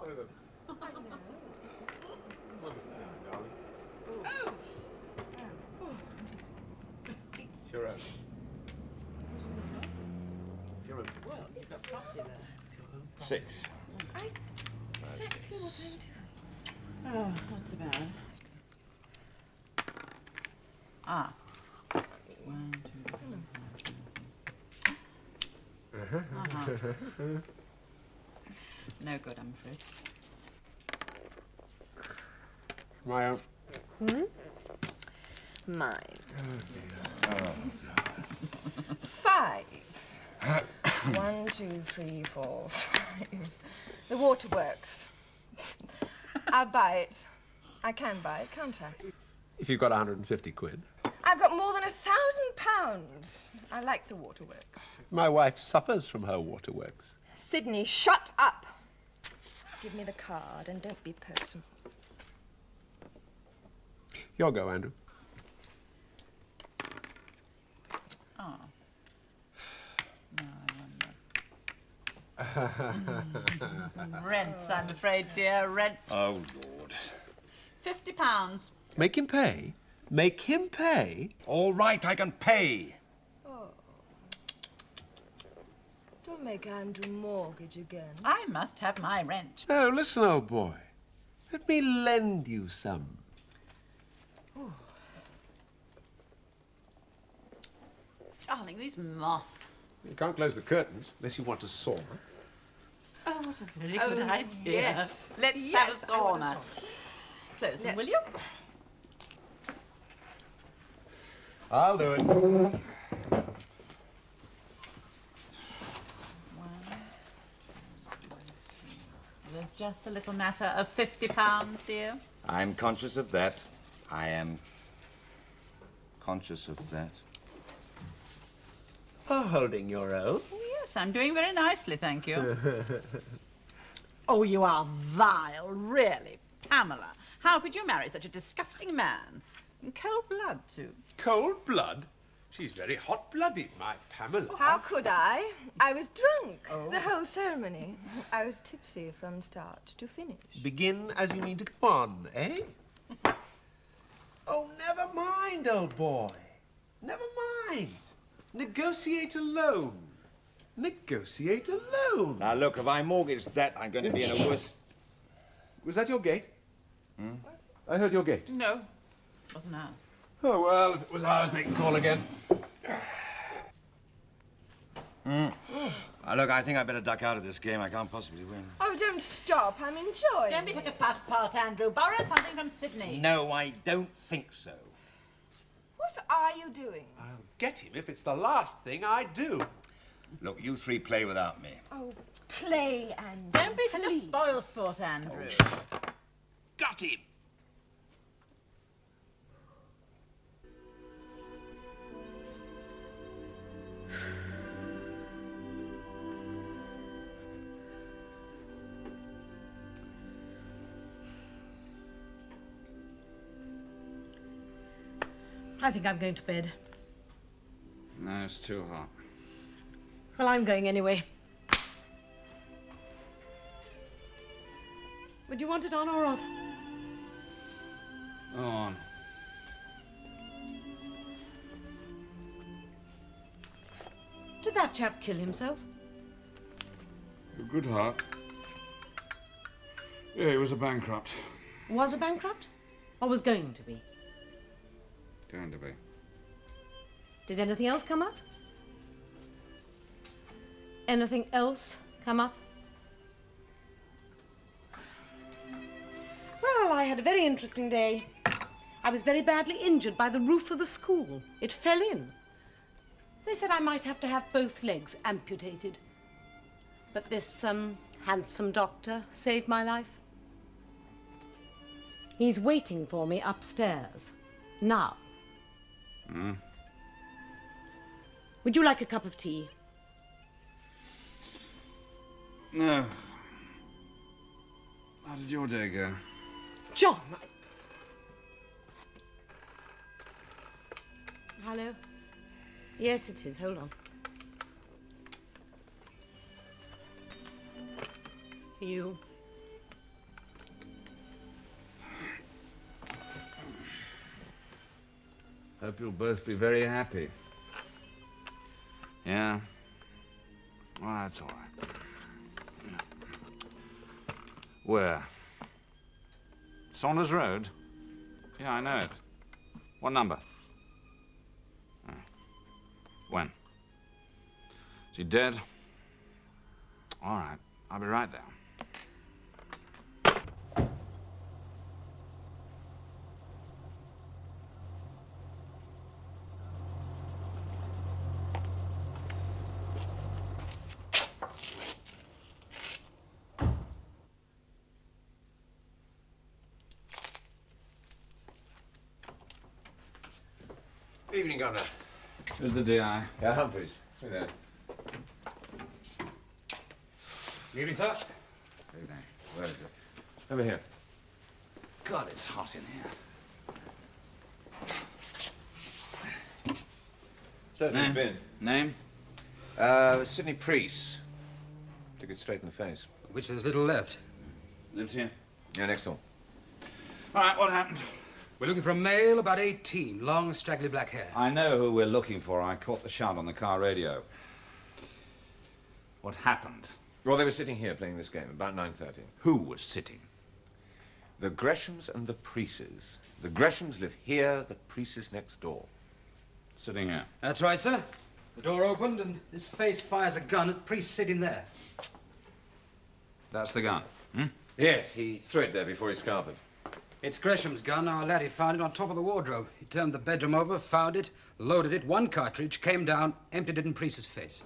Oh. I know. What was it, darling? Oh. It's your own. It's your own. Well, it's got property there. 6. Exactly what I'm doing. Oh, not so bad. Ah. 1, 2, 3. No good, I'm afraid. My own. Mine. Oh, 5. 1, 2, 3, 4, 5. The waterworks. I'll buy it. I can buy it, can't I? If you've got 150 quid. I've got more than £1,000. I like the waterworks. My wife suffers from her waterworks. Sydney, shut up. Give me the card and don't be personal. Your go, Andrew. Oh. No, Rent, I'm afraid, dear. Rent. oh Lord. £50. Make him pay. Make him pay. All right, I can pay. Don't make Andrew mortgage again. I must have my rent. No, listen, old boy. Let me lend you some. Darling, these moths. You can't close the curtains unless you want a sauna. Oh, what a very good idea. Yes. Let's Yes, have a I want a sauna. sauna. Close them, Yes. will you? I'll do it. There's just a little matter of £50, dear. I'm conscious of that. I am conscious of that. Oh, holding your own. Yes, I'm doing very nicely, thank you. Oh, you are vile, really. Pamela, how could you marry such a disgusting man? In cold blood, too. Cold blood? She's very hot-blooded, my Pamela. How could I? I was drunk. The whole ceremony. I was tipsy from start to finish. Begin as you mean to go on, eh? Oh, never mind, old boy. Never mind. Negotiate alone. Negotiate alone. Now, look, if I mortgage that, I'm going to be in a worse... Was that your gate? I heard your gate. No, wasn't ours. Oh, well, if it was ours, they can call again. Look, I think I better duck out of this game. I can't possibly win. Oh, don't stop. I'm enjoying Don't be it. such a passport, Andrew. Borrow something from Sydney. No, I don't think so. What are you doing? I'll get him if it's the last thing I do. Look, you three play without me. Oh, play and Don't be such a spoilsport, Andrew. Got him. I think I'm going to bed. No, it's too hot. Well, I'm going anyway. Would you want it on or off? On. Did that chap kill himself? A good heart. Yeah, he was a bankrupt. Was a bankrupt? Or was going to be? Going to be. Did anything else come up? Anything else come up? Well, I had a very interesting day. I was very badly injured by the roof of the school. It fell in. They said I might have to have both legs amputated. But this handsome doctor saved my life. He's waiting for me upstairs. Now. Would you like a cup of tea? No. How did your day go? John! Hello? Yes, it is. Hold on. For you. Hope you'll both be very happy. Yeah? Well, that's all right. Where? Saunders Road? Yeah, I know it. What number? Oh. When? Is he dead? All right, I'll be right there. Evening, Governor. Who's the DI? Yeah, Humphreys. Through there. Evening, sir. Evening. Where is it? Over here. God, it's hot in here. Search has been. Name? Sidney Priest. Took it straight in the face. Which there's little left. Lives here. Yeah, next door. All right, what happened? We're looking for a male, about 18, long, straggly black hair. I know who we're looking for. I caught the shout on the car radio. What happened? Well, they were sitting here playing this game about 9:30. Who was sitting? The Greshams and the Priests. The Greshams live here, the Priests next door. Sitting here. That's right, sir. The door opened and this face fires a gun at Priest sitting there. That's the gun. Hmm? Yes, he threw it there before he scarpered. It's Gresham's gun. Our laddie found it on top of the wardrobe. He turned the bedroom over, found it, loaded it, one cartridge, came down, emptied it in Priest's face.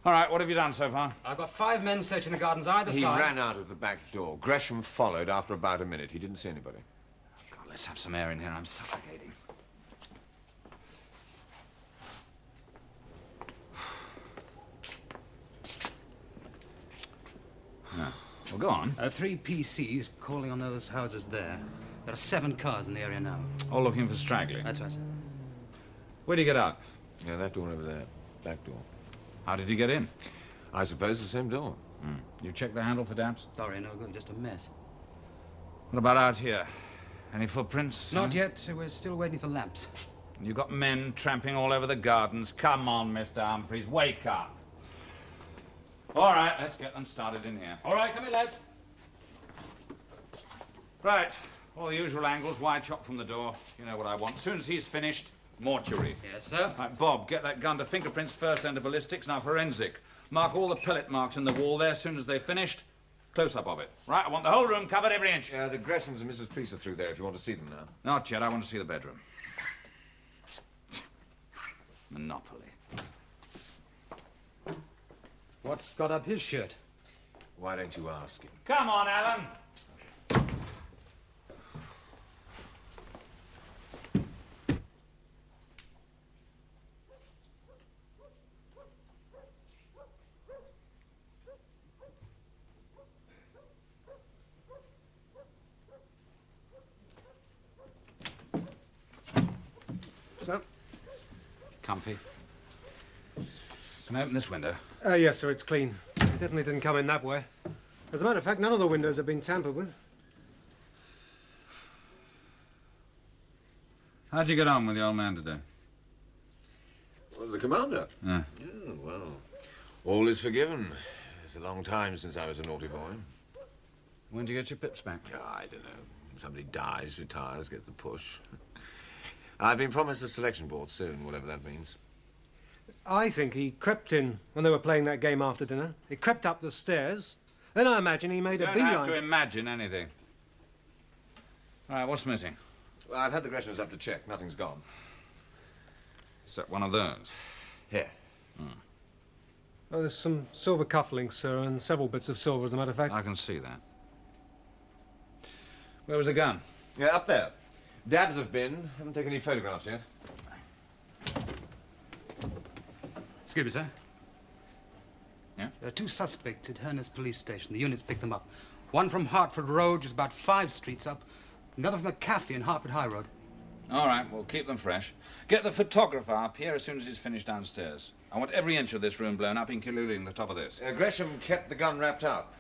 All right, what have you done so far? I've got 5 men searching the gardens either He side. ran out of the back door. Gresham followed after about a minute. He didn't see anybody. God, let's have some air in here. I'm suffocating. No. Well, go on. 3 PCs calling on those houses there. There are 7 cars in the area now. All looking for straggling. That's right. Where'd you get out? Yeah, that door over there. Back door. How did you get in? I suppose the same door. You checked the handle for damps? Sorry, no good. Just a mess. What about out here? Any footprints? Not yet. We're still waiting for lamps. You've got men tramping all over the gardens. Come on, Mr. Humphreys, wake up. All right, let's get them started in here. All right, come in, lads. Right, all the usual angles, wide shot from the door. You know what I want. As soon as he's finished, mortuary. Yes, sir. Right, Bob, get that gun to fingerprints first, then to ballistics, now forensic. Mark all the pellet marks in the wall there. As soon as they've finished, close-up of it. Right, I want the whole room covered every inch. The Greshams and Mrs. Priest are through there if you want to see them now. Not yet, I want to see the bedroom. Monopoly. What's got up his shirt? Why don't you ask him? Come on, Alan. So? Comfy. Can I open this window? Yes, sir, it's clean. It definitely didn't come in that way. As a matter of fact, none of the windows have been tampered with. How'd you get on with the old man today? Well, the commander? Yeah. Oh, well, all is forgiven. It's a long time since I was a naughty boy. When'd you get your pips back? I don't know. When somebody dies, retires, get the push. I've been promised a selection board soon, whatever that means. I think he crept in when they were playing that game after dinner. He crept up the stairs. Then I imagine he made a Don't beeline. have to imagine anything. All right, what's missing? Well, I've had the Greshams up to check. Nothing's gone. Is that one of those? Here. Oh, there's some silver cufflinks, sir, and several bits of silver, as a matter of fact. I can see that. Where was the gun? Yeah, up there. Dabs have been. Haven't taken any photographs yet. Excuse me, sir. Yeah? There are 2 suspects at Herners Police Station. The units picked them up. One from Hertford Road, just about 5 streets up. Another from a cafe in Hertford High Road. All right, we'll keep them fresh. Get the photographer up here as soon as he's finished downstairs. I want every inch of this room blown up, including the top of this. Gresham kept the gun wrapped up.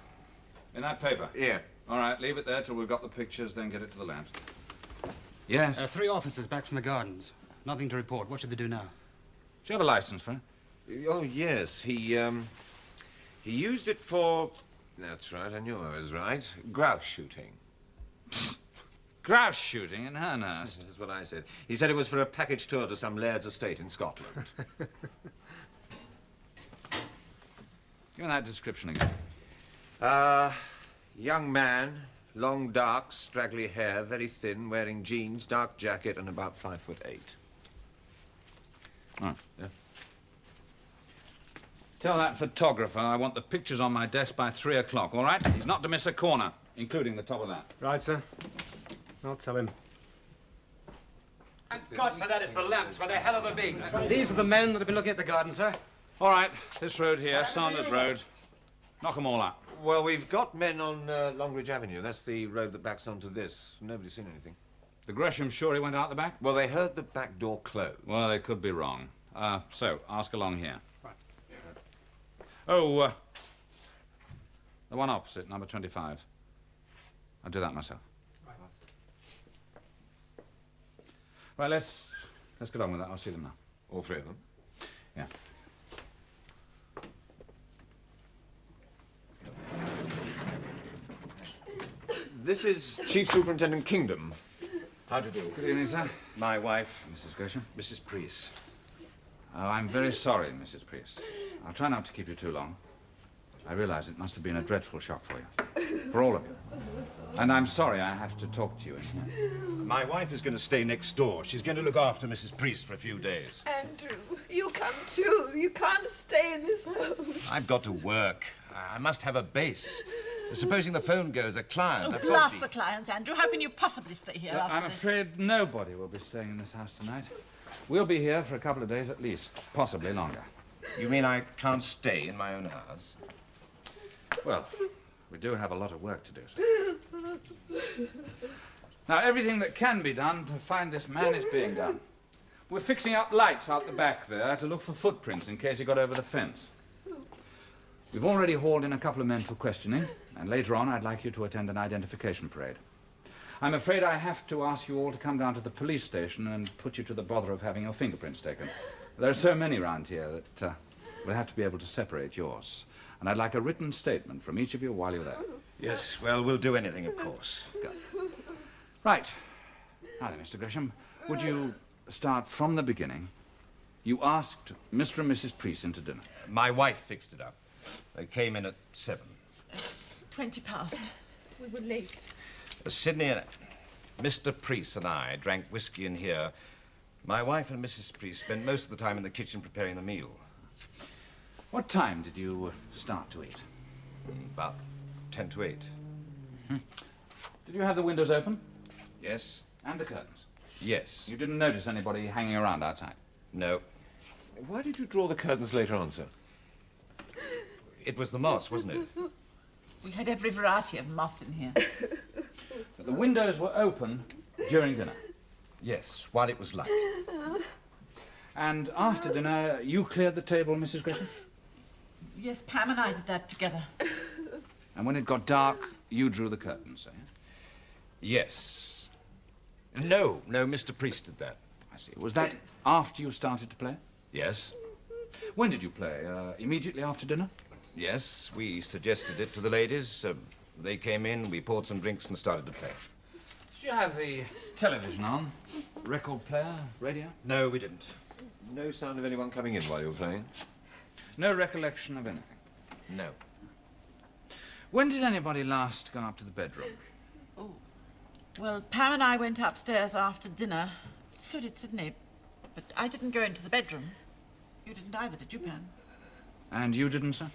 In that paper? Here. All right, leave it there till we've got the pictures, then get it to the labs. Yes? 3 officers back from the gardens. Nothing to report. What should they do now? Do you have a license for it? Oh, yes. He used it for... That's right, I knew I was right. Grouse shooting. Grouse shooting in Hernhurst. That's what I said. He said it was for a package tour to some laird's estate in Scotland. Give me that description again. Young man, long, dark, straggly hair, very thin, wearing jeans, dark jacket, and about 5'8". Oh. Yeah. Tell that photographer I want the pictures on my desk by 3 o'clock, all right? He's not to miss a corner, including the top of that. Right, sir. I'll tell him. Thank God for that, it's the lamps. What a hell of a big. These are the men that have been looking at the garden, sir. All right, this road here, Sanders Road. Knock 'em all up. Well, we've got men on Longridge Avenue. That's the road that backs onto this. Nobody's seen anything. The Gresham sure he went out the back? Well, they heard the back door close. Well, they could be wrong. So, ask along here. Right. Oh, the one opposite, number 25. I'll do that myself. Right, let's get on with that. I'll see them now. All 3 of them? Yeah. This is Chief Superintendent Kingdom. How do you do? Good evening, sir. My wife, Mrs. Gresham. Mrs. Priest. Oh, I'm very sorry, Mrs. Priest. I'll try not to keep you too long. I realize it must have been a dreadful shock for you. For all of you. And I'm sorry I have to talk to you in here. My wife is going to stay next door. She's going to look after Mrs. Priest for a few days. Andrew, you come too. You can't stay in this house. I've got to work. I must have a base. Supposing the phone goes, a client. Oh, I've blast got the clients, Andrew. How can you possibly stay here after I'm this? afraid nobody will be staying in this house tonight. We'll be here for a couple of days at least, possibly longer. You mean I can't stay in my own house? Well, we do have a lot of work to do, sir. Now, everything that can be done to find this man is being done. We're fixing up lights out the back there to look for footprints in case he got over the fence. We've already hauled in a couple of men for questioning, and later on I'd like you to attend an identification parade. I'm afraid I have to ask you all to come down to the police station and put you to the bother of having your fingerprints taken. There are so many round here that we'll have to be able to separate yours. And I'd like a written statement from each of you while you're there. Yes, well, we'll do anything, of course. Good. Right. Now then, Mr. Gresham, would you start from the beginning? You asked Mr. and Mrs. Priest into dinner. My wife fixed it up. They came in at 7. 20 past. We were late. Sydney and Mr. Priest and I drank whiskey in here. My wife and Mrs. Priest spent most of the time in the kitchen preparing the meal. What time did you start to eat? About 10 to 8. Did you have the windows open? Yes? And the curtains? Yes. You didn't notice anybody hanging around outside? No. Why did you draw the curtains later on, sir? It was the moss, wasn't it? We had every variety of moth in here. But the windows were open during dinner. Yes, while it was light. And after dinner, you cleared the table, Mrs. Gresham? Yes, Pam and I did that together. And when it got dark, you drew the curtains, eh? Yes. No, Mr. Priest did that. I see. Was that after you started to play? Yes. When did you play? Immediately after dinner? Yes, we suggested it to the ladies. They came in, we poured some drinks and started to play. Did you have the television on? Record player? Radio? No, we didn't. No sound of anyone coming in while you were playing? No recollection of anything? No. When did anybody last go up to the bedroom? Oh. Well, Pam and I went upstairs after dinner. So did Sydney. But I didn't go into the bedroom. You didn't either, did you, Pam? And you didn't, sir?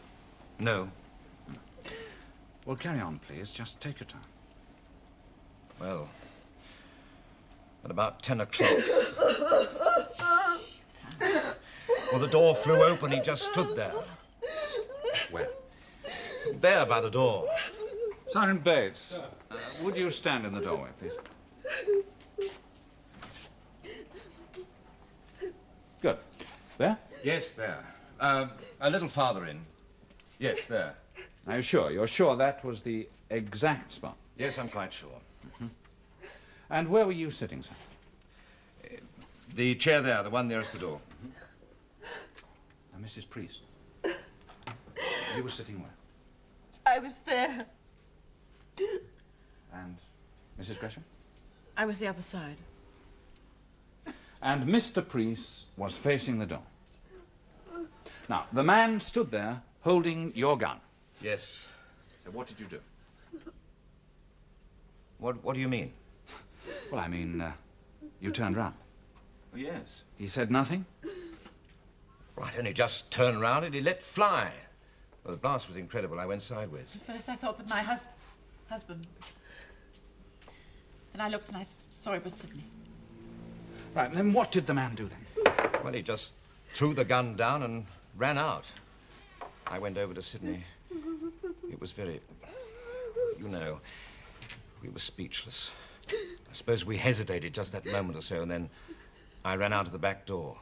No. Well, carry on, please. Just take your time. Well, at about 10 o'clock. Well, the door flew open. He just stood there. Where? There by the door. Sergeant Bates, would you stand in the doorway, please? Good. There? Yes, there. A little farther in. Yes, there. Are you sure? You're sure that was the exact spot? Yes, I'm quite sure. And where were you sitting, sir? The chair there, the one nearest the door. Now, Mrs. Priest. You were sitting where? I was there. And Mrs. Gresham? I was the other side. And Mr. Priest was facing the door. Now, the man stood there holding your gun. Yes. So what did you do? What do you mean? Well, I mean, you turned round. Oh, yes. He said nothing? Well, I only just turned round and he let fly. Well, the blast was incredible. I went sideways. At first I thought that my husband... Then I looked and I saw it was Sidney. Right, then what did the man do then? Well, he just threw the gun down and ran out. I went over to Sidney. It was very... You know, we were speechless. I suppose we hesitated just that moment or so, and then I ran out of the back door.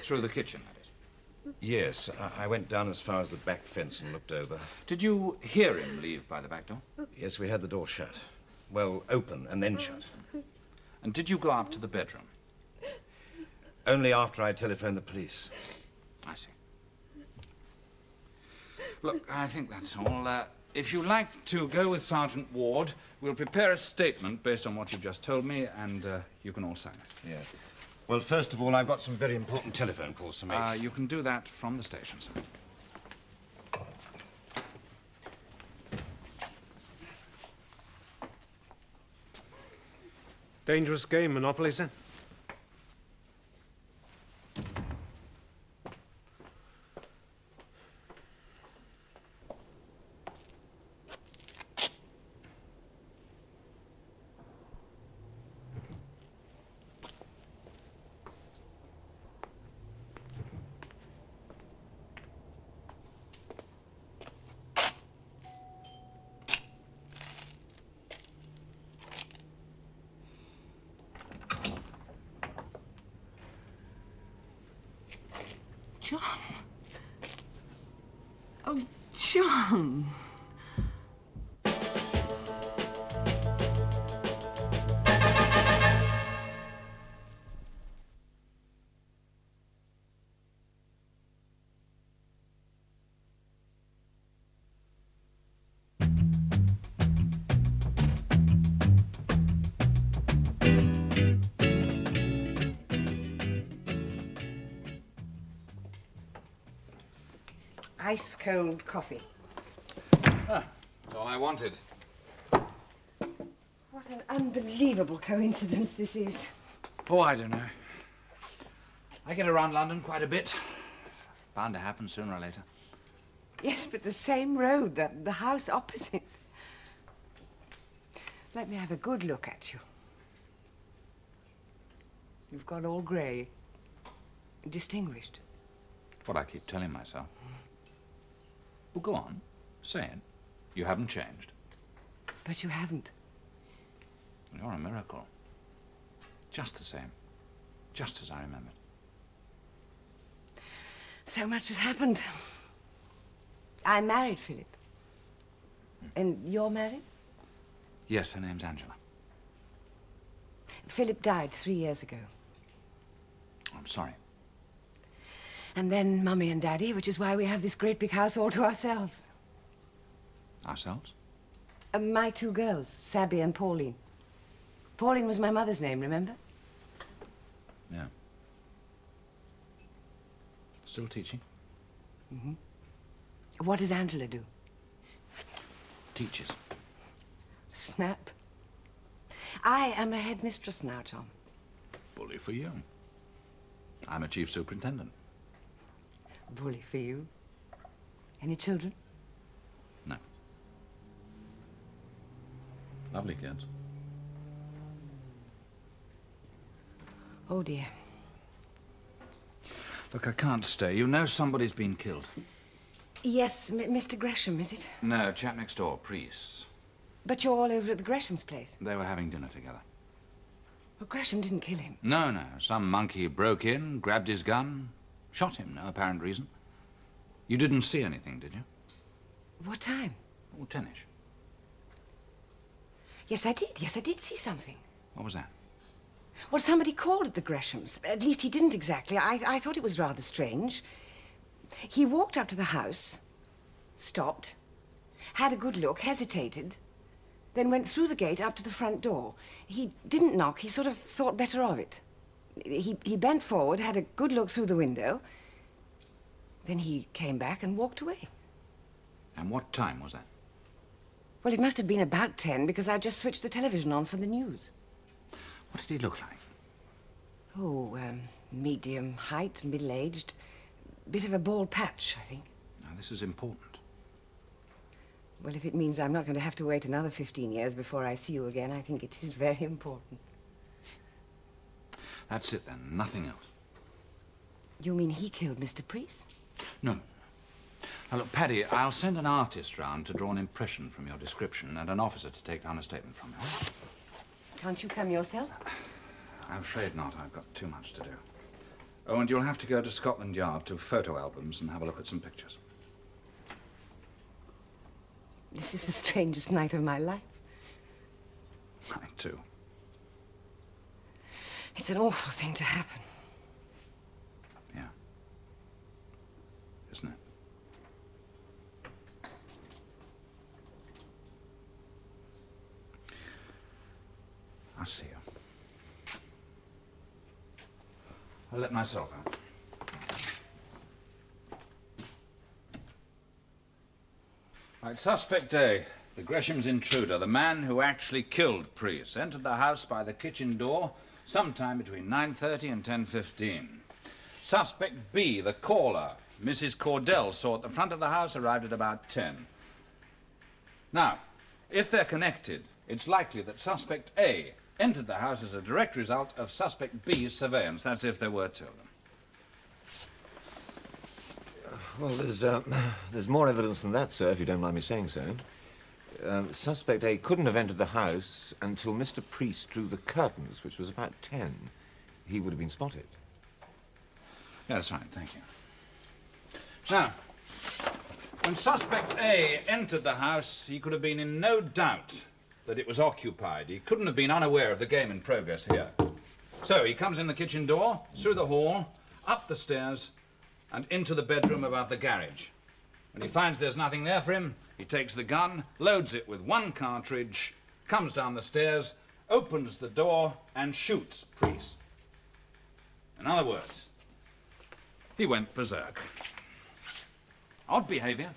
Through the kitchen, that is. Yes, I went down as far as the back fence and looked over. Did you hear him leave by the back door? Yes, we had the door shut. Well, open and then shut. And did you go up to the bedroom? Only after I telephoned the police. I see. Look, I think that's all. If you like to go with Sergeant Ward, we'll prepare a statement based on what you've just told me, and you can all sign it. Yeah. Well, first of all, I've got some very important telephone calls to make. You can do that from the station, sir. Dangerous game, Monopoly, sir. John. Oh, John. Ice cold coffee. That's all I wanted. What an unbelievable coincidence this is. Oh, I don't know. I get around London quite a bit. Bound to happen sooner or later. Yes, but the same road, the house opposite. Let me have a good look at you. You've gone all grey. Distinguished. What I keep telling myself. Well, go on. Say it. You haven't changed. But you haven't. You're a miracle. Just the same. Just as I remembered. So much has happened. I married Philip. And you're married? Yes, her name's Angela. Philip died 3 years ago. I'm sorry. And then Mummy and Daddy, which is why we have this great big house all to ourselves. Ourselves? My two girls, Sabby and Pauline. Pauline was my mother's name, remember? Yeah. Still teaching? Mm-hmm. What does Angela do? Teaches. Snap. I am a headmistress now, Tom. Bully for you. I'm a chief superintendent. Bully for you. Any children? No. Lovely kids. Oh, dear. Look, I can't stay. You know somebody's been killed. Yes, Mr. Gresham, is it? No, chap next door, Priest. But you're all over at the Gresham's place. They were having dinner together. Well, Gresham didn't kill him. No, no. Some monkey broke in, grabbed his gun, shot him, no apparent reason. You didn't see anything, did you? What time? Oh, 10-ish. Yes, I did. Yes, I did see something. What was that? Well, somebody called at the Greshams. At least he didn't exactly. I thought it was rather strange. He walked up to the house, stopped, had a good look, hesitated, then went through the gate up to the front door. He didn't knock. He sort of thought better of it. He bent forward, had a good look through the window. Then he came back and walked away. And what time was that? Well, it must have been about 10 because I just switched the television on for the news. What did he look like? Oh, medium height, middle-aged. Bit of a bald patch, I think. Now, this is important. Well, if it means I'm not going to have to wait another 15 years before I see you again, I think it is very important. That's it, then. Nothing else. You mean he killed Mr. Priest? No. Now, look, Paddy, I'll send an artist round to draw an impression from your description and an officer to take down a statement from you. Can't you come yourself? I'm afraid not. I've got too much to do. Oh, and you'll have to go to Scotland Yard to photo albums and have a look at some pictures. This is the strangest night of my life. Mine, too. It's an awful thing to happen. Yeah. Isn't it? I'll see you. I'll let myself out. Right, suspect A, the Gresham's intruder, the man who actually killed Priest, entered the house by the kitchen door sometime between 9:30 and 10:15. Suspect B, the caller, Mrs. Cordell, saw at the front of the house, arrived at about 10. Now, if they're connected, it's likely that suspect A entered the house as a direct result of suspect B's surveillance. That's if there were two of them. Well, there's more evidence than that, sir, if you don't mind me saying so. Suspect A couldn't have entered the house until Mr. Priest drew the curtains, which was about 10. He would have been spotted. Yeah, that's right, thank you. Now, when suspect A entered the house, he could have been in no doubt that it was occupied. He couldn't have been unaware of the game in progress here. So he comes in the kitchen door, through the hall, up the stairs, and into the bedroom above the garage. When he finds there's nothing there for him, he takes the gun, loads it with one cartridge, comes down the stairs, opens the door, and shoots Priest. In other words, he went berserk. Odd behavior,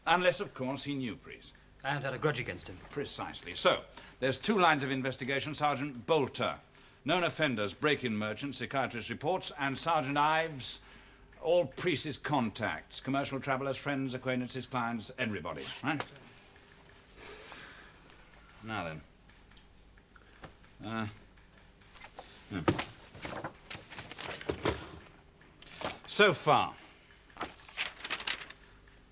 unless, of course, he knew Priest. And had a grudge against him. Precisely. So, there's two lines of investigation. Sergeant Bolter, known offenders, break-in merchants, psychiatrist reports, and Sergeant Ives, all Priest's contacts, commercial travellers, friends, acquaintances, clients, everybody, right? Now then. So far,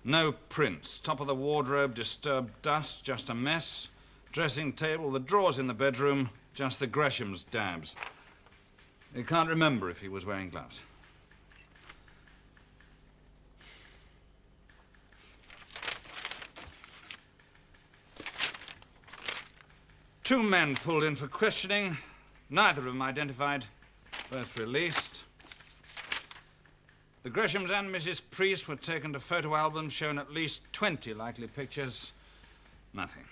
no prints. Top of the wardrobe, disturbed dust, just a mess. Dressing table, the drawers in the bedroom, just the Gresham's dabs. You can't remember if he was wearing gloves. Two men pulled in for questioning. Neither of them identified. Both released. The Greshams and Mrs. Priest were taken to photo albums showing at least 20 likely pictures. Nothing.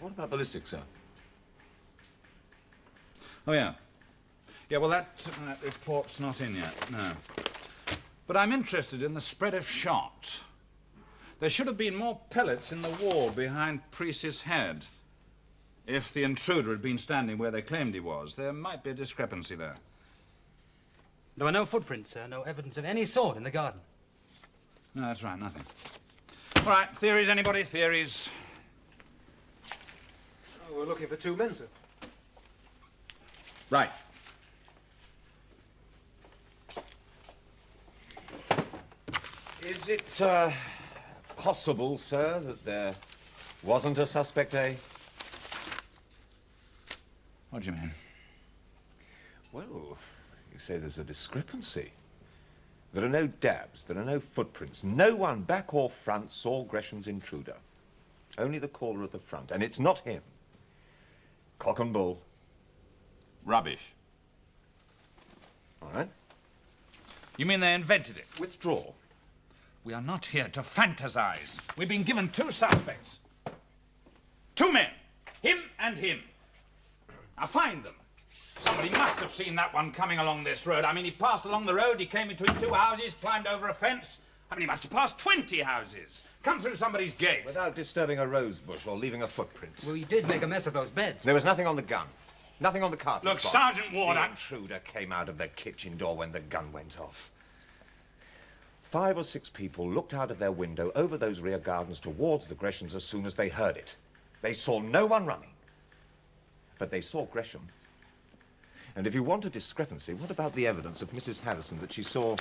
What about ballistics, sir? Oh, yeah. Yeah, well, that report's not in yet, no. But I'm interested in the spread of shot. There should have been more pellets in the wall behind Priest's head. If the intruder had been standing where they claimed he was, there might be a discrepancy there. There were no footprints, sir. No evidence of any sort in the garden. No, that's right, nothing. All right, theories, anybody? Theories? Oh, we're looking for two men, sir. Right. Is it possible, sir, that there wasn't a suspect A? What do you mean? Well, you say there's a discrepancy. There are no dabs, there are no footprints. No one, back or front, saw Gresham's intruder. Only the caller at the front, and it's not him. Cock and bull. Rubbish. All right. You mean they invented it? Withdraw. We are not here to fantasize. We've been given 2 suspects. 2 men. Him and him. Now find them. Somebody must have seen that one coming along this road. I mean, he passed along the road, he came between 2 houses, climbed over a fence. I mean, he must have passed 20 houses. Come through somebody's gate. Without disturbing a rose bush or leaving a footprint. Well, you did make a mess of those beds. There was nothing on the gun. Nothing on the cartridge Look, box. Sergeant Ward, The intruder came out of the kitchen door when the gun went off. 5 or 6 people looked out of their window over those rear gardens towards the Greshams as soon as they heard it. They saw no one running. But they saw Gresham. And if you want a discrepancy, what about the evidence of Mrs. Harrison that she saw...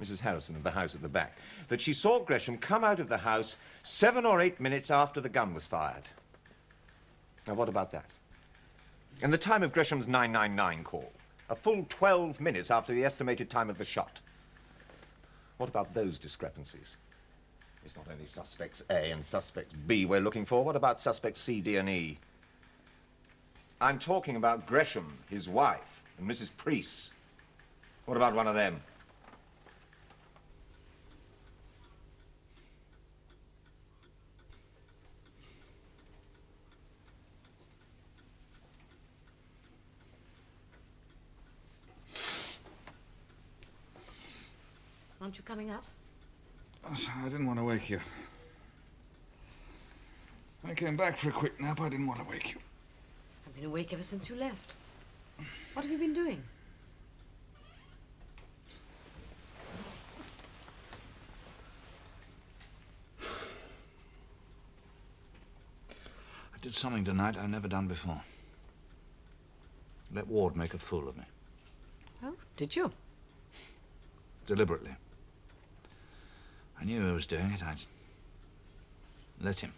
Mrs. Harrison of the house at the back, that she saw Gresham come out of the house 7 or 8 minutes after the gun was fired? Now, what about that? And the time of Gresham's 999 call, a full 12 minutes after the estimated time of the shot. What about those discrepancies? It's not only suspects A and suspects B we're looking for. What about suspects C, D, and E? I'm talking about Gresham, his wife, and Mrs. Priest. What about one of them? Aren't you coming up? Oh, sorry, I didn't want to wake you. I came back for a quick nap. I didn't want to wake you. I've been awake ever since you left. What have you been doing? I did something tonight I've never done before. Let Ward make a fool of me. Oh, did you? Deliberately. I knew he was doing it. I'd let him.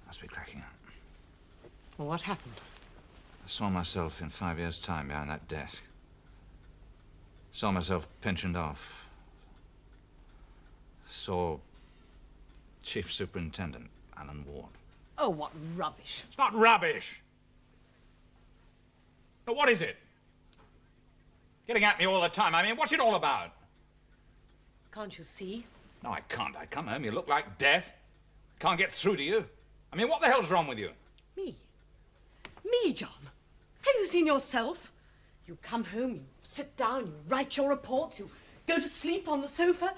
Must be cracking up. Well, what happened? I saw myself in 5 years' time behind that desk. Saw myself pensioned off. Saw Chief Superintendent Alan Ward. Oh, what rubbish. It's not rubbish. But what is it? Getting at me all the time. I mean, what's it all about? Can't you see? No, I can't. I come home, you look like death. Can't get through to you. I mean, what the hell's wrong with you? Me? Me, John? Have you seen yourself? You come home, you sit down, you write your reports, you go to sleep on the sofa.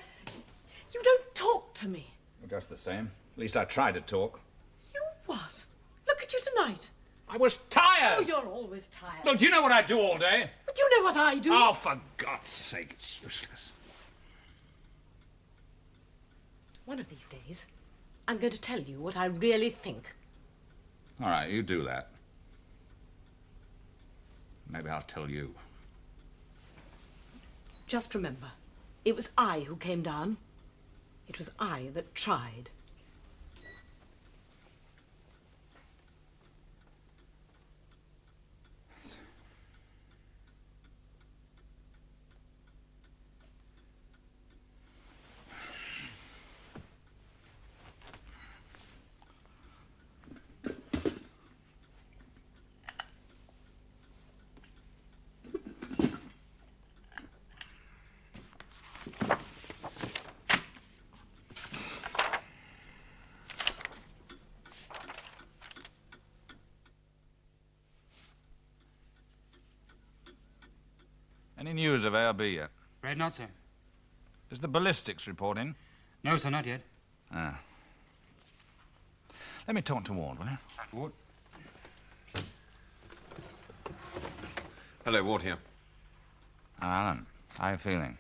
You don't talk to me. Just the same. At least I try to talk. You what? Look at you tonight. I was tired. Oh, you're always tired. Look, do you know what I do all day? But do you know what I do? Oh, for God's sake, it's useless. One of these days, I'm going to tell you what I really think. All right, you do that. Maybe I'll tell you. Just remember, it was I who came down. It was I that tried. Any news of ARB yet? Afraid not, sir. Is the ballistics report in? No, sir, not yet. Ah. Let me talk to Ward, will you? Ward? Hello, Ward here. Oh, Alan, how are you feeling?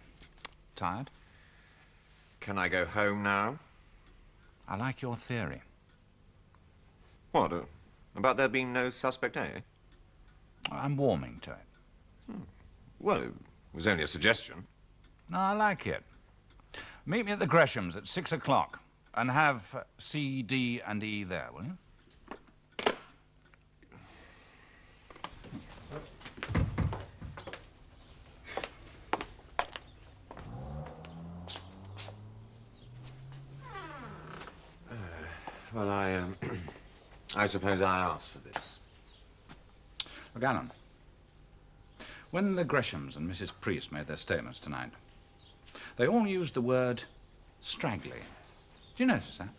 Tired? Can I go home now? I like your theory. What? About there being no suspect A? I'm warming to it. Well, it was only a suggestion. No, I like it. Meet me at the Greshams at 6 o'clock and have C, D, and E there, will you? Well, I suppose I asked for this. Look, Alan, when the Greshams and Mrs. Priest made their statements tonight, they all used the word straggly. Do you notice that?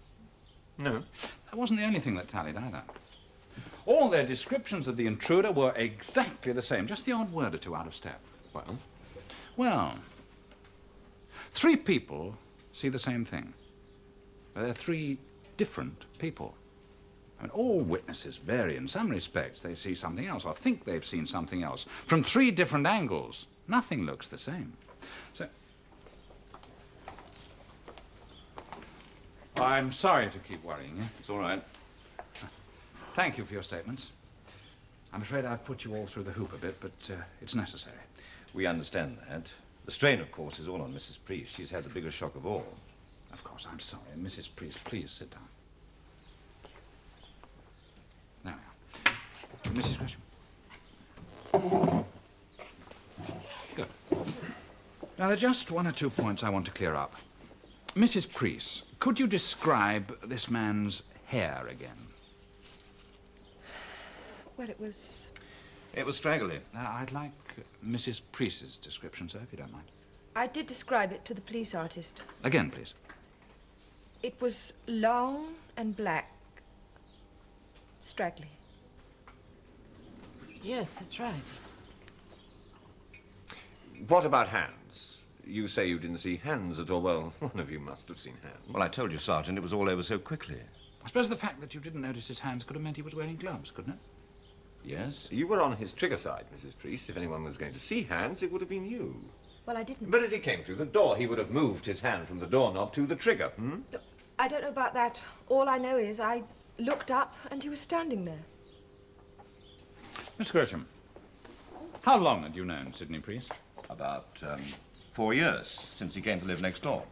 No. That wasn't the only thing that tallied either. All their descriptions of the intruder were exactly the same, just the odd word or two out of step. Well, 3 people see the same thing. But they're 3 different people. I mean, all witnesses vary in some respects. They see something else or think they've seen something else from 3 different angles. Nothing looks the same. So, I'm sorry to keep worrying you. It's all right. Thank you for your statements. I'm afraid I've put you all through the hoop a bit, but it's necessary. We understand that. The strain, of course, is all on Mrs. Priest. She's had the biggest shock of all. Of course, I'm sorry. Mrs. Priest, please sit down. There we are. Mrs. Gresham. Good. Now, there are just 1 or 2 points I want to clear up. Mrs. Priest, could you describe this man's hair again? Well, it was... It was straggly. I'd like Mrs. Priest's description, sir, if you don't mind. I did describe it to the police artist. Again, please. It was long and black. Straggly. Yes, that's right. What about hands? You say you didn't see hands at all. Well, one of you must have seen hands. Well, I told you, Sergeant, it was all over so quickly. I suppose the fact that you didn't notice his hands could have meant he was wearing gloves, couldn't it? Yes? You were on his trigger side, Mrs. Priest. If anyone was going to see hands, it would have been you. Well, I didn't. But as he came through the door, he would have moved his hand from the doorknob to the trigger, Look, I don't know about that. All I know is I looked up and he was standing there. Mr. Gresham, how long had you known Sidney Priest? About 4 years, since he came to live next door.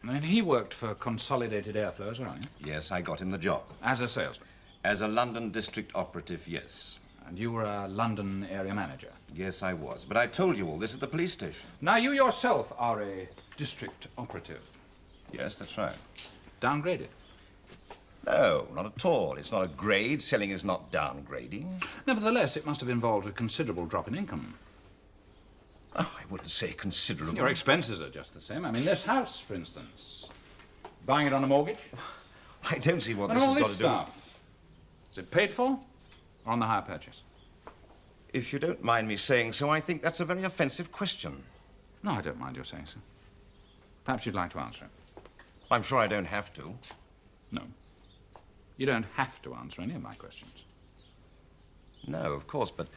And he worked for Consolidated Airflow as well, eh? Yes, I got him the job. As a salesman? As a London district operative, yes. And you were a London area manager? Yes, I was. But I told you all this at the police station. Now, you yourself are a district operative. Yes, that's right. Downgraded? No, not at all. It's not a grade. Selling is not downgrading. Nevertheless, it must have involved a considerable drop in income. Oh, I wouldn't say considerable. Your expenses are just the same. I mean, this house, for instance. Buying it on a mortgage? I don't see what And this all has this got to do. stuff. Is it paid for or on the hire purchase? If you don't mind me saying so, I think that's a very offensive question. No, I don't mind your saying so. Perhaps you'd like to answer it. I'm sure I don't have to. No. You don't have to answer any of my questions. No, of course, but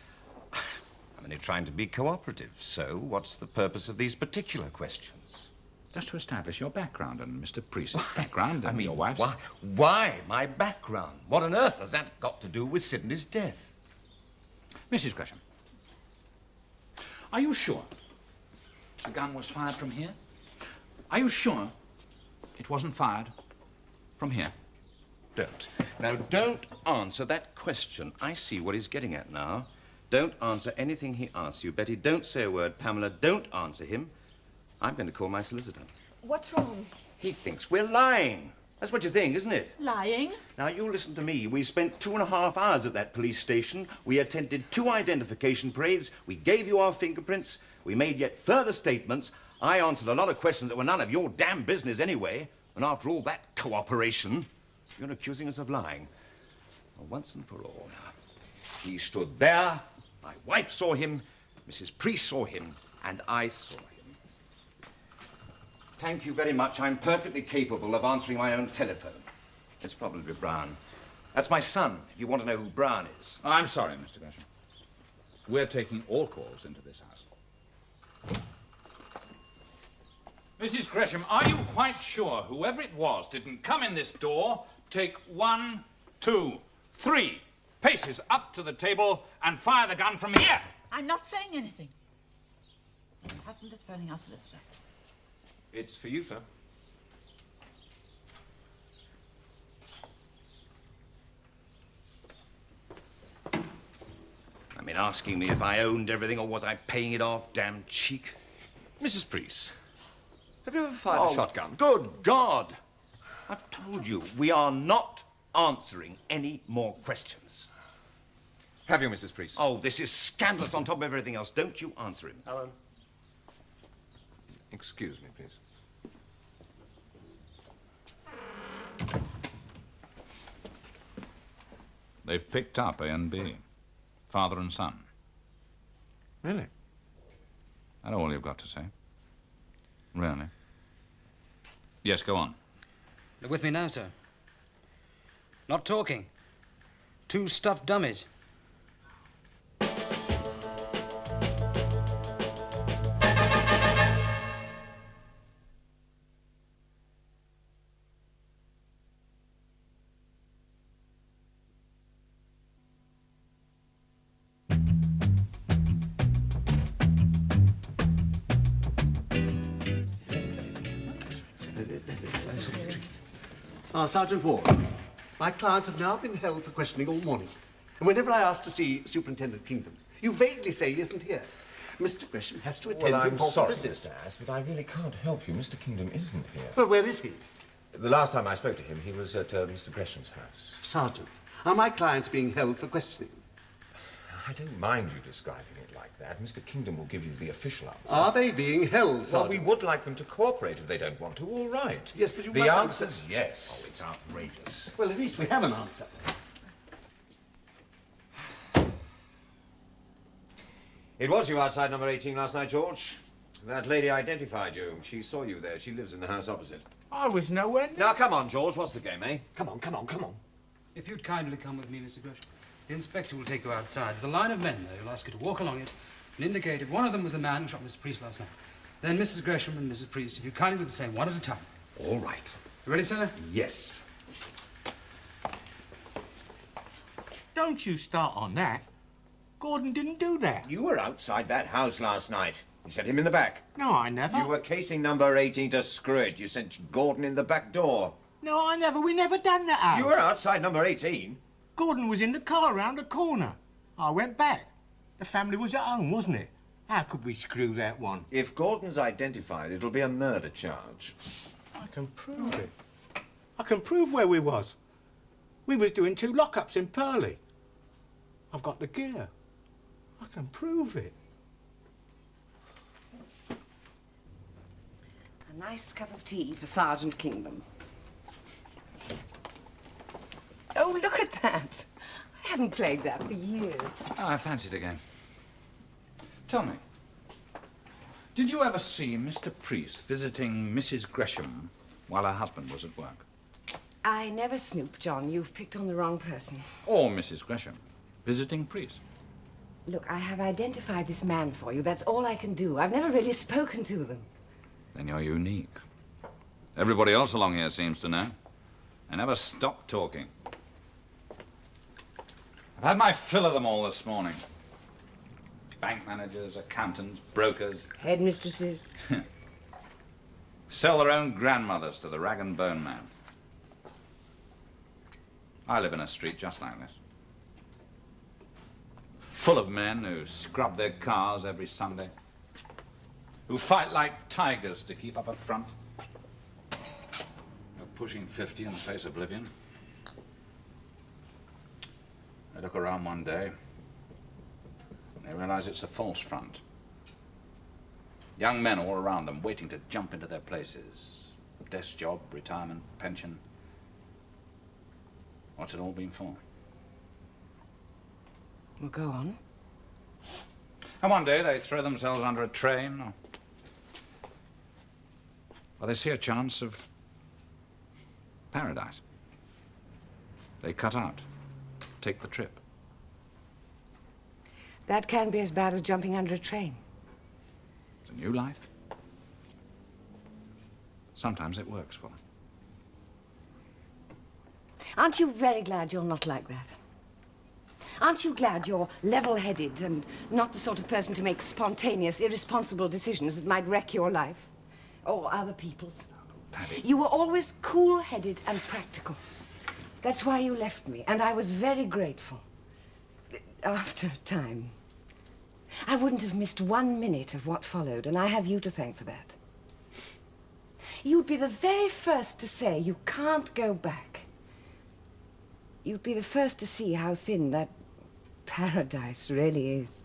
I'm only trying to be cooperative. So what's the purpose of these particular questions? Just to establish your background and Mr. Priest's background and your wife's. Why my background? What on earth has that got to do with Sidney's death? Mrs. Gresham, are you sure the gun was fired from here? Are you sure it wasn't fired from here? Don't. Now, don't answer that question. I see what he's getting at now. Don't answer anything he asks you. Betty, don't say a word. Pamela, don't answer him. I'm going to call my solicitor. What's wrong? He thinks we're lying. That's what you think, isn't it? Lying? Now, you listen to me. We spent 2.5 hours at that police station. We attended 2 identification parades. We gave you our fingerprints. We made yet further statements. I answered a lot of questions that were none of your damn business anyway. And after all that cooperation, you're accusing us of lying. Well, once and for all. He stood there. My wife saw him. Mrs. Priest saw him. And I saw him. Thank you very much. I'm perfectly capable of answering my own telephone. It's probably Brown. That's my son, if you want to know who Brown is. I'm sorry, Mr. Gresham. We're taking all calls into this house. Mrs. Gresham, are you quite sure whoever it was didn't come in this door, take 1, 2, 3 paces up to the table and fire the gun from here? I'm not saying anything. My husband is phoning our solicitor. It's for you, sir. I mean, asking me if I owned everything or was I paying it off, damn cheek. Mrs. Priest, have you ever fired a shotgun? Good God! I've told you, we are not answering any more questions. Have you, Mrs. Priest? Oh, this is scandalous on top of everything else. Don't you answer him. Alan. Excuse me, please. They've picked up A and B. Father and son. Really? That's all you've got to say. Really? Yes, go on. They're with me now, sir. Not talking. 2 stuffed dummies. Sergeant Ward, my clients have now been held for questioning all morning. And whenever I ask to see Superintendent Kingdom, you vaguely say he isn't here. Mr. Gresham has to attend to I'm important sorry, business. Mr. Ass, but I really can't help you. Mr. Kingdom isn't here. Well, where is he? The last time I spoke to him, he was at Mr. Gresham's house. Sergeant, are my clients being held for questioning? I don't mind you describing it like that. Mr. Kingdom will give you the official answer. Are they being held, Well, we Sergeant? would like them to cooperate if they don't want to. All right. Yes, but you the must answer's understand- yes. Oh, it's outrageous. Well, at least we have an answer. It was you outside number 18 last night, George. That lady identified you. She saw you there. She lives in the house opposite. I was nowhere near. Now, come on, George. What's the game, eh? Come on, come on, come on. If you'd kindly come with me, Mr. Gresham. The inspector will take you outside. There's a line of men there who'll ask you to walk along it and indicate if one of them was the man who shot Mrs. Priest last night. Then Mrs. Gresham and Mrs. Priest, if you kindly do the same, one at a time. All right. You ready, sir? Yes. Don't you start on that. Gordon didn't do that. You were outside that house last night. You sent him in the back. No, I never. You were casing number 18 to screw it. You sent Gordon in the back door. No, I never. We never done that house. You were outside number 18. Gordon was in the car round the corner. I went back. The family was at home, wasn't it? How could we screw that one? If Gordon's identified, it'll be a murder charge. I can prove it. I can prove where we was. We was doing 2 lockups in Purley. I've got the gear. I can prove it. A nice cup of tea for Sergeant Kingdom. Oh, look at that. I haven't played that for years. Oh, I fancied again. Tell me, did you ever see Mr. Priest visiting Mrs. Gresham while her husband was at work? I never snoop, John. You've picked on the wrong person. Or Mrs. Gresham visiting Priest? Look, I have identified this man for you. That's all I can do. I've never really spoken to them. Then you're unique. Everybody else along here seems to know. They never stop talking. I've had my fill of them all this morning. Bank managers, accountants, brokers. Headmistresses. Sell their own grandmothers to the rag and bone man. I live in a street just like this. Full of men who scrub their cars every Sunday. Who fight like tigers to keep up a front. They're pushing 50 and face oblivion. They look around one day. They realize it's a false front. Young men all around them waiting to jump into their places. Desk job, retirement, pension. What's it all been for? Well, go on. And one day they throw themselves under a train, or they see a chance of paradise. They cut out, take the trip. That can be as bad as jumping under a train. It's a new life. Sometimes it works for them. Aren't you very glad you're not like that? Aren't you glad you're level-headed and not the sort of person to make spontaneous, irresponsible decisions that might wreck your life? Or other people's? Paddy. You were always cool-headed and practical. That's why you left me, and I was very grateful. After a time. I wouldn't have missed 1 minute of what followed, and I have you to thank for that. You'd be the very first to say you can't go back. you'd be the first to see how thin that paradise really is.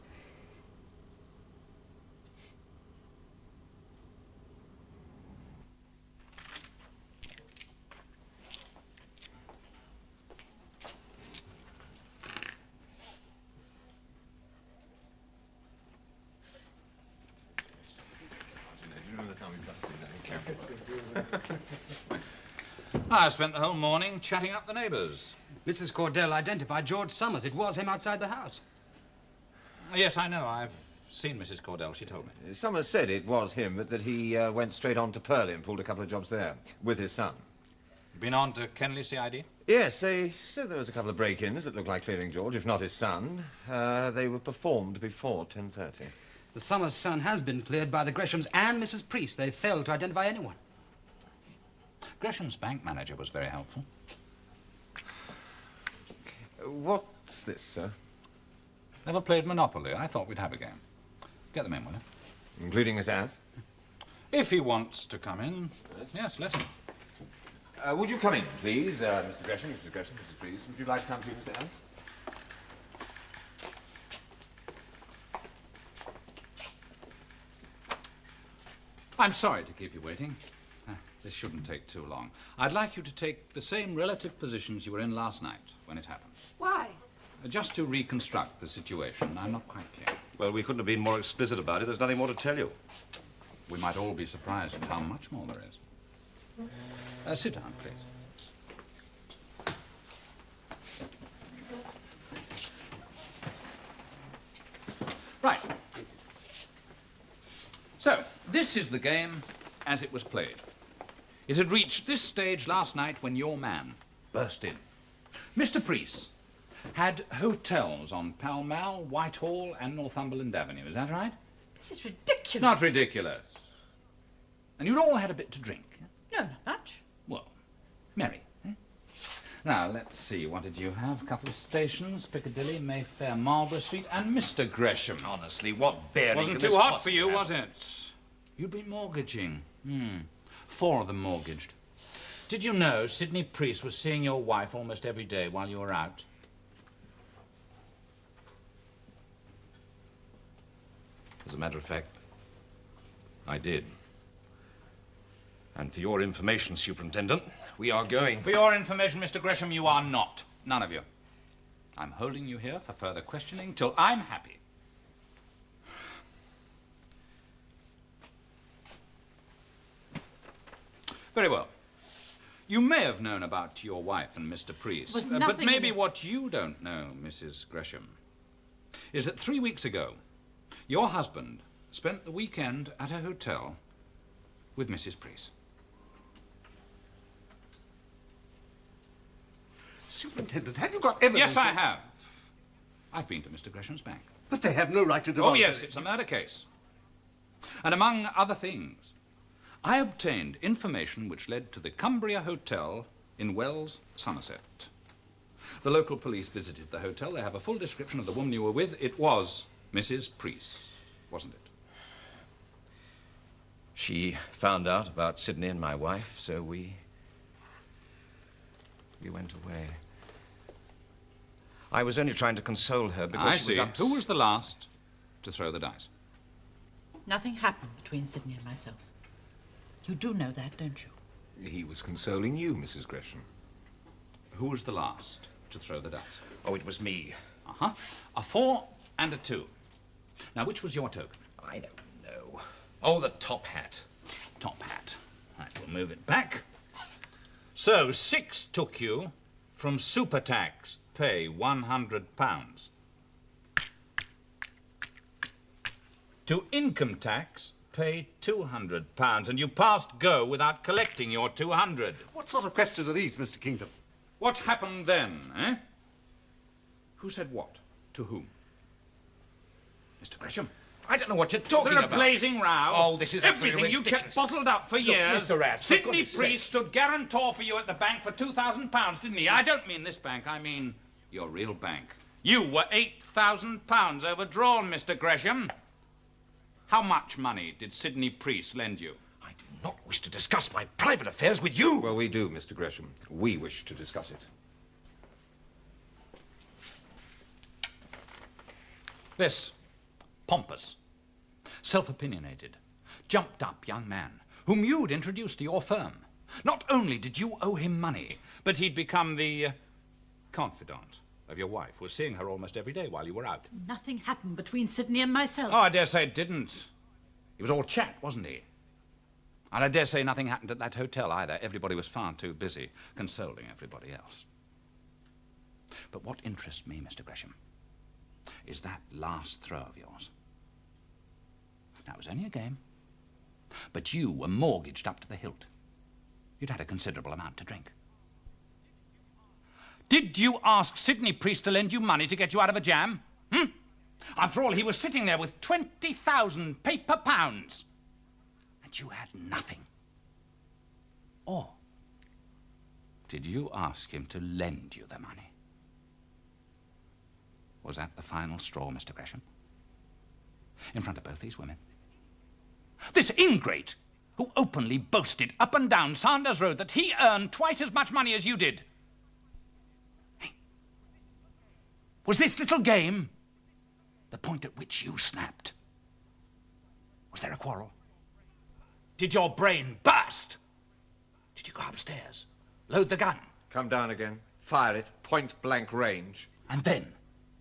I spent the whole morning chatting up the neighbours. Mrs. Cordell identified George Summers. It was him outside the house. Yes, I know. I've seen Mrs. Cordell. She told me. Summers said it was him, but that he went straight on to Purley and pulled a couple of jobs there with his son. Been on to Kenley CID? Yes, they said there was a couple of break-ins that looked like clearing George, if not his son. They were performed before 10:30. The Summers son has been cleared by the Greshams and Mrs. Priest. They failed to identify anyone. Gresham's bank manager was very helpful. What's this, sir? Never played Monopoly. I thought we'd have a game. Get them in, will you? Including Miss Ass? If he wants to come in, yes, let him. Would you come in, please, Mr. Gresham, Mrs. Gresham, Mrs. Priest? Would you like to come too, Mr. Ass? I'm sorry to keep you waiting. This shouldn't take too long. I'd like you to take the same relative positions you were in last night when it happened. Why? Just to reconstruct the situation. I'm not quite clear. Well, we couldn't have been more explicit about it. There's nothing more to tell you. We might all be surprised at how much more there is. Sit down, please. Right. So, this is the game as it was played. It had reached this stage last night when your man burst in. Mr. Priest had hotels on Pall Mall, Whitehall, and Northumberland Avenue. Is that right? This is ridiculous. Not ridiculous. And you'd all had a bit to drink. No, not much. Well, merry. Eh? Now, let's see. What did you have? A couple of stations, Piccadilly, Mayfair, Marlborough Street, and Mr. Gresham. Honestly, what bearing Wasn't can too this hot for you, possibly was it? You'd been mortgaging. 4 of them mortgaged. Did you know Sidney Priest was seeing your wife almost every day while you were out? As a matter of fact, I did. And for your information, Superintendent, we are going... For your information, Mr. Gresham, you are not. None of you. I'm holding you here for further questioning till I'm happy. Very well. You may have known about your wife and Mr. Priest, but maybe what you don't know, Mrs. Gresham, is that 3 weeks ago, your husband spent the weekend at a hotel with Mrs. Priest. Superintendent, have you got evidence? Yes, I have. I've been to Mr. Gresham's bank. But they have no right to demand... Oh, yes, it's a murder case. And among other things, I obtained information which led to the Cumbria Hotel in Wells, Somerset. The local police visited the hotel. They have a full description of the woman you were with. It was Mrs. Priest, wasn't it? She found out about Sidney and my wife, so we went away. I was only trying to console her because she was Who was the last to throw the dice? Nothing happened between Sidney and myself. You do know that, don't you? He was consoling you, Mrs. Gresham. Who was the last to throw the dice? Oh, it was me. Uh-huh. A 4 and a 2. Now, which was your token? I don't know. Oh, the top hat. Top hat. Right, we'll move it back. So, 6 took you from super tax, pay £100. To income tax, pay £200. And you passed go without collecting your 200. What sort of questions are these, Mr. Kingdom? What happened then, eh? Who said what? To whom? Mr. Gresham. I don't know what you're talking There's about. a blazing row. Oh, this is everything absolutely you ridiculous. kept bottled up for years. Mr. Rath, for Sidney goodness Priest sake. stood guarantor for you at the bank for £2,000, didn't he? I don't mean this bank. I mean your real bank. You were £8,000 overdrawn, Mr. Gresham. How much money did Sidney Priest lend you? I do not wish to discuss my private affairs with you. Well, we do, Mr. Gresham. We wish to discuss it. This pompous, self-opinionated, jumped-up young man whom you'd introduced to your firm. Not only did you owe him money, but he'd become the confidant of your wife, was seeing her almost every day while you were out. Nothing happened between Sidney and myself. Oh, I dare say it didn't. He was all chat, wasn't he? And I dare say nothing happened at that hotel either. Everybody was far too busy consoling everybody else. But what interests me, Mr. Gresham, is that last throw of yours. Now, it was only a game, but you were mortgaged up to the hilt. You'd had a considerable amount to drink. Did you ask Sidney Priest to lend you money to get you out of a jam? After all, he was sitting there with 20,000 paper pounds. And you had nothing. Or did you ask him to lend you the money? Was that the final straw, Mr. Gresham? In front of both these women? This ingrate who openly boasted up and down Sanders Road that he earned twice as much money as you did. Was this little game the point at which you snapped? Was there a quarrel? Did your brain burst? Did you go upstairs, load the gun? Come down again, fire it, point-blank range. And then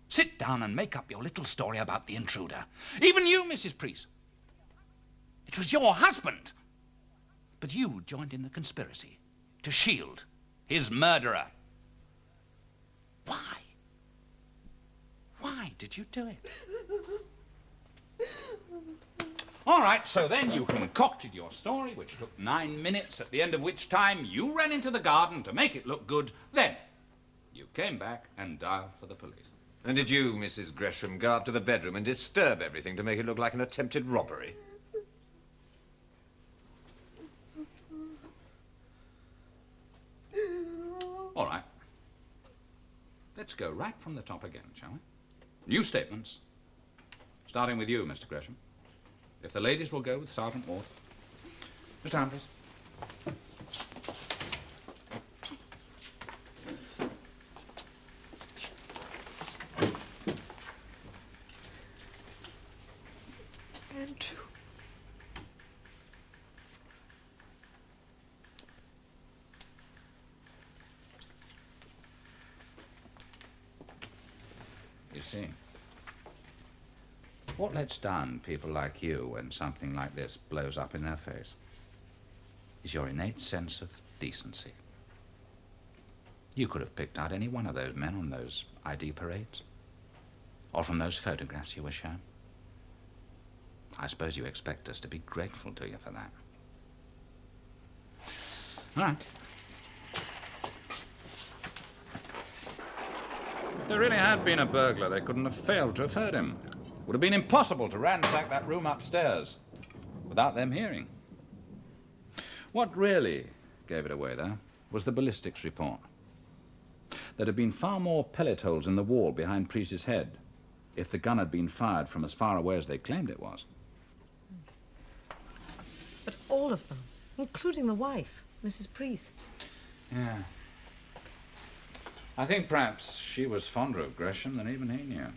sit down and make up your little story about the intruder. Even you, Mrs. Priest. It was your husband. But you joined in the conspiracy to shield his murderer. Why? Why did you do it? All right, so then you concocted your story, which took 9 minutes, at the end of which time you ran into the garden to make it look good. Then you came back and dialed for the police. And did you, Mrs. Gresham, go up to the bedroom and disturb everything to make it look like an attempted robbery? All right. Let's go right from the top again, shall we? New statements. Starting with you, Mr. Gresham. If the ladies will go with Sergeant Ward. Mr. Humphreys. Andrew. You see, what lets down people like you when something like this blows up in their face is your innate sense of decency. You could have picked out any one of those men on those ID parades, or from those photographs you were shown. I suppose you expect us to be grateful to you for that. All right. If there really had been a burglar, they couldn't have failed to have heard him. It would have been impossible to ransack that room upstairs without them hearing. What really gave it away, though, was the ballistics report. There'd have been far more pellet holes in the wall behind Priest's head if the gun had been fired from as far away as they claimed it was. But all of them, including the wife, Mrs. Priest. Yeah. I think perhaps she was fonder of Gresham than even he knew.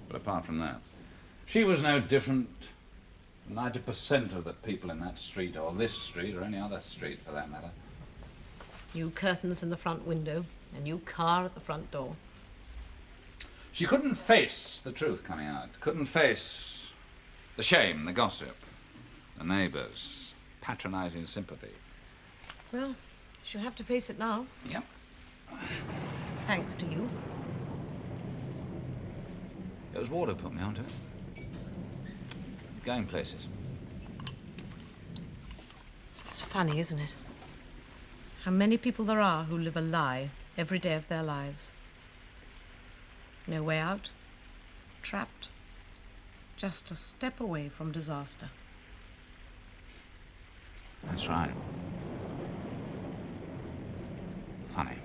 But apart from that, she was no different from 90% of the people in that street, or this street, or any other street for that matter. New curtains in the front window, a new car at the front door. She couldn't face the truth coming out, couldn't face the shame, the gossip, the neighbours, patronizing sympathy. Well, she'll have to face it now. Yep. Thanks to you. It was Ward who put me onto it. Going places. It's funny, isn't it? How many people there are who live a lie every day of their lives. No way out. Trapped. Just a step away from disaster. That's right. Funny.